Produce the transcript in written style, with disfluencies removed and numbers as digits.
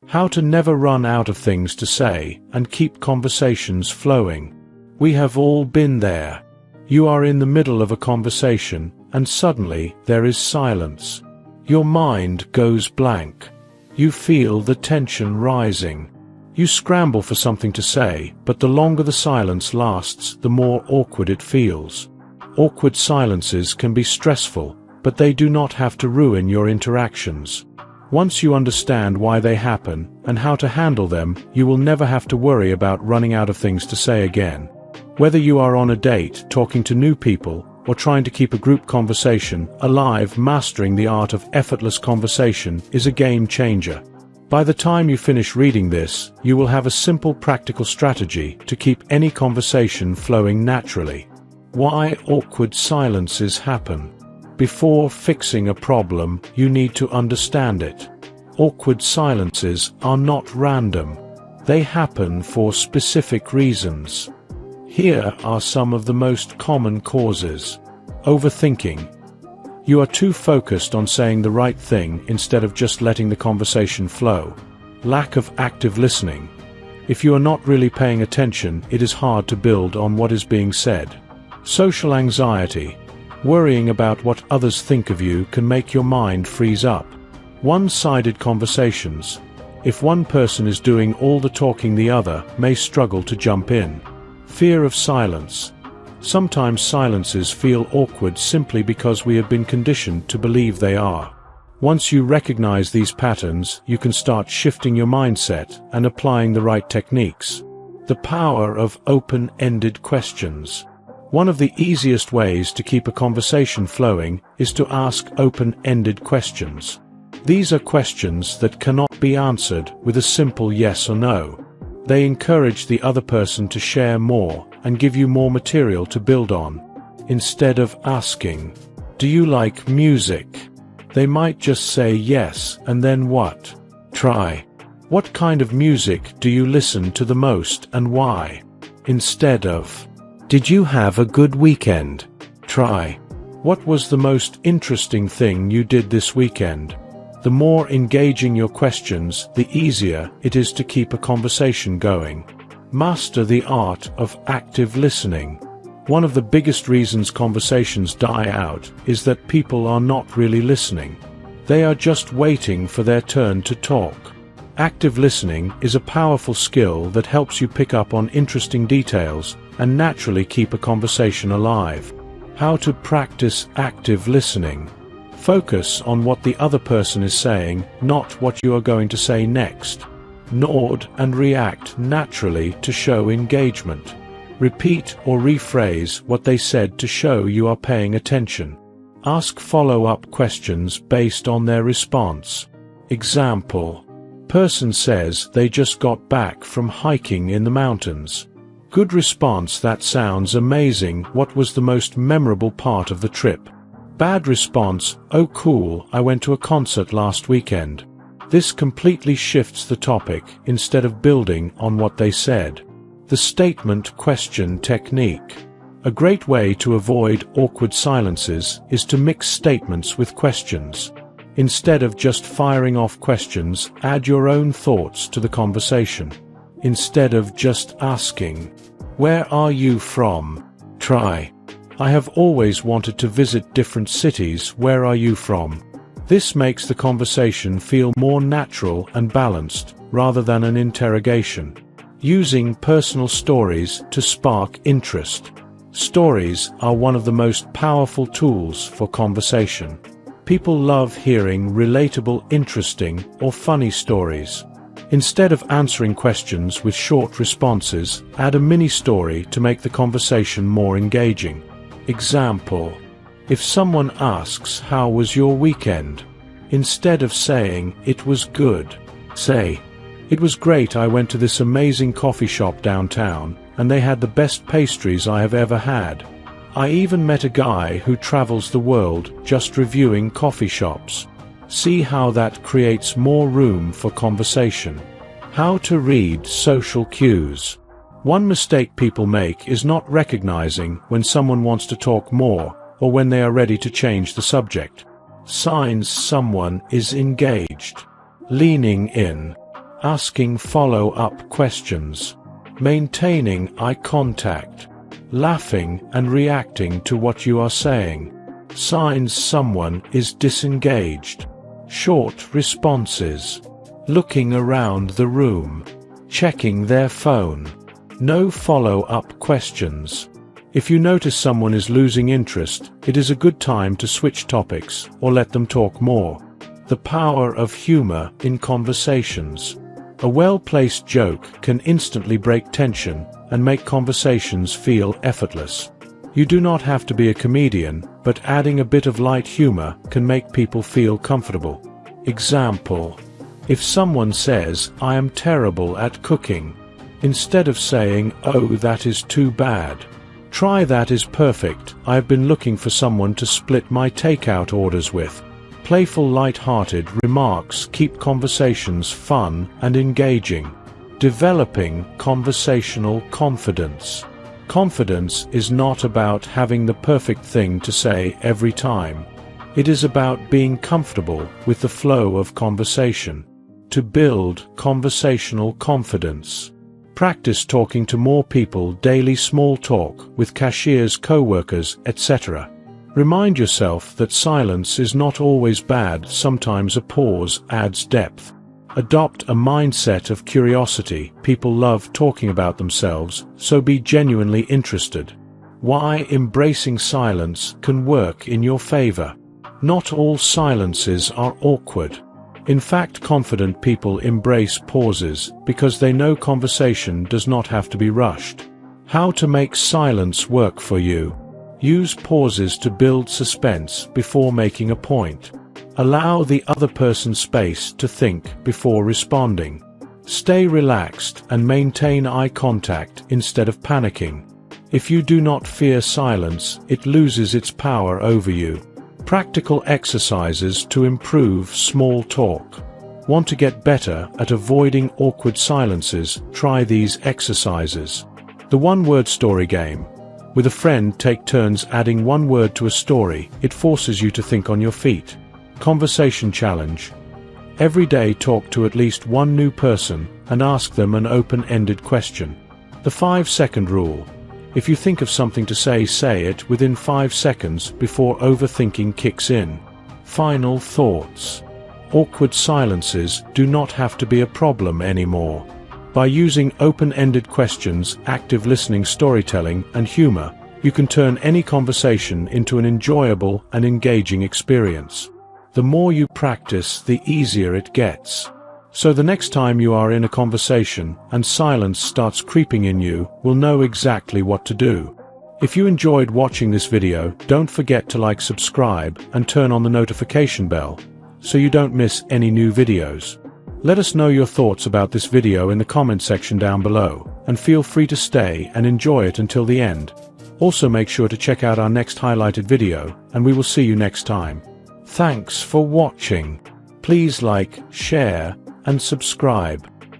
How to never run out of things to say and keep conversations flowing. We have all been there. You are in the middle of a conversation, and suddenly there is silence. Your mind goes blank. You feel the tension rising. You scramble for something to say, but the longer the silence lasts, the more awkward it feels. Awkward silences can be stressful, but they do not have to ruin your interactions. Once you understand why they happen and how to handle them, you will never have to worry about running out of things to say again. Whether you are on a date, talking to new people, or trying to keep a group conversation alive, mastering the art of effortless conversation is a game changer. By the time you finish reading this, you will have a simple practical strategy to keep any conversation flowing naturally. Why awkward silences happen. Before fixing a problem, you need to understand it. Awkward silences are not random. They happen for specific reasons. Here are some of the most common causes. Overthinking. You are too focused on saying the right thing instead of just letting the conversation flow. Lack of active listening. If you are not really paying attention, it is hard to build on what is being said. Social anxiety. Worrying about what others think of you can make your mind freeze up. One-sided conversations. If one person is doing all the talking, the other may struggle to jump in. Fear of silence. Sometimes silences feel awkward simply because we have been conditioned to believe they are. Once you recognize these patterns, you can start shifting your mindset and applying the right techniques. The power of open-ended questions. One of the easiest ways to keep a conversation flowing is to ask open-ended questions. These are questions that cannot be answered with a simple yes or no. They encourage the other person to share more and give you more material to build on. Instead of asking, "Do you like music?" they might just say yes, and then what? Try, "What kind of music do you listen to the most and why?" Instead of, "Did you have a good weekend?" Try, "What was the most interesting thing you did this weekend?" The more engaging your questions, the easier it is to keep a conversation going. Master the art of active listening. One of the biggest reasons conversations die out is that people are not really listening. They are just waiting for their turn to talk. Active listening is a powerful skill that helps you pick up on interesting details and naturally keep a conversation alive. How to practice active listening. Focus on what the other person is saying, not what you are going to say next. Nod and react naturally to show engagement. Repeat or rephrase what they said to show you are paying attention. Ask follow-up questions based on their response. Example. Person says they just got back from hiking in the mountains. Good response. That sounds amazing. What was the most memorable part of the trip? Bad response. Oh cool, I went to a concert last weekend. This completely shifts the topic instead of building on what they said. The statement question technique. A great way to avoid awkward silences is to mix statements with questions. Instead of just firing off questions, add your own thoughts to the conversation. Instead of just asking, "Where are you from?" try, "I have always wanted to visit different cities. Where are you from?" This makes the conversation feel more natural and balanced, rather than an interrogation. Using personal stories to spark interest. Stories are one of the most powerful tools for conversation. People love hearing relatable, interesting, or funny stories. Instead of answering questions with short responses, add a mini story to make the conversation more engaging. Example. If someone asks, "How was your weekend?" instead of saying, "It was good," say, "It was great. I went to this amazing coffee shop downtown, and they had the best pastries I have ever had. I even met a guy who travels the world just reviewing coffee shops." See how that creates more room for conversation. How to read social cues. One mistake people make is not recognizing when someone wants to talk more, or when they are ready to change the subject. Signs someone is engaged. Leaning in. asking follow-up questions, maintaining eye contact, laughing and reacting to what you are saying. Signs someone is disengaged. Short responses, looking around the room, checking their phone. No follow-up questions. If you notice someone is losing interest, it is a good time to switch topics or let them talk more. The power of humor in conversations. A well-placed joke can instantly break tension and make conversations feel effortless. You do not have to be a comedian, but adding a bit of light humor can make people feel comfortable. Example: if someone says, "I am terrible at cooking," instead of saying, "Oh, that is too bad," try, "That is perfect. I have been looking for someone to split my takeout orders with." Playful, light-hearted remarks keep conversations fun and engaging. Developing conversational confidence. Confidence is not about having the perfect thing to say every time. It is about being comfortable with the flow of conversation. To build conversational confidence, practice talking to more people daily. Small talk with cashiers, co-workers, etc. Remind yourself that silence is not always bad. Sometimes a pause adds depth. Adopt a mindset of curiosity. People love talking about themselves, so be genuinely interested. Why embracing silence can work in your favor. Not all silences are awkward. In fact, confident people embrace pauses because they know conversation does not have to be rushed. How to make silence work for you. Use pauses to build suspense before making a point. Allow the other person space to think before responding. Stay relaxed and maintain eye contact instead of panicking. If you do not fear silence, it loses its power over you. Practical exercises to improve small talk. Want to get better at avoiding awkward silences? Try these exercises. The one-word story game. With a friend, take turns adding one word to a story. It forces you to think on your feet. Conversation challenge. Every day talk to at least one new person and ask them an open-ended question. The 5-second rule. If you think of something to say, say it within 5 seconds before overthinking kicks in. Final thoughts. Awkward silences do not have to be a problem anymore. By using open-ended questions, active listening, storytelling, and humor, you can turn any conversation into an enjoyable and engaging experience. The more you practice, the easier it gets. So the next time you are in a conversation and silence starts creeping in, you will know exactly what to do. If you enjoyed watching this video, don't forget to like, subscribe, and turn on the notification bell so you don't miss any new videos. Let us know your thoughts about this video in the comment section down below, and feel free to stay and enjoy it until the end. Also make sure to check out our next highlighted video, and we will see you next time. Thanks for watching. Please like, share, and subscribe.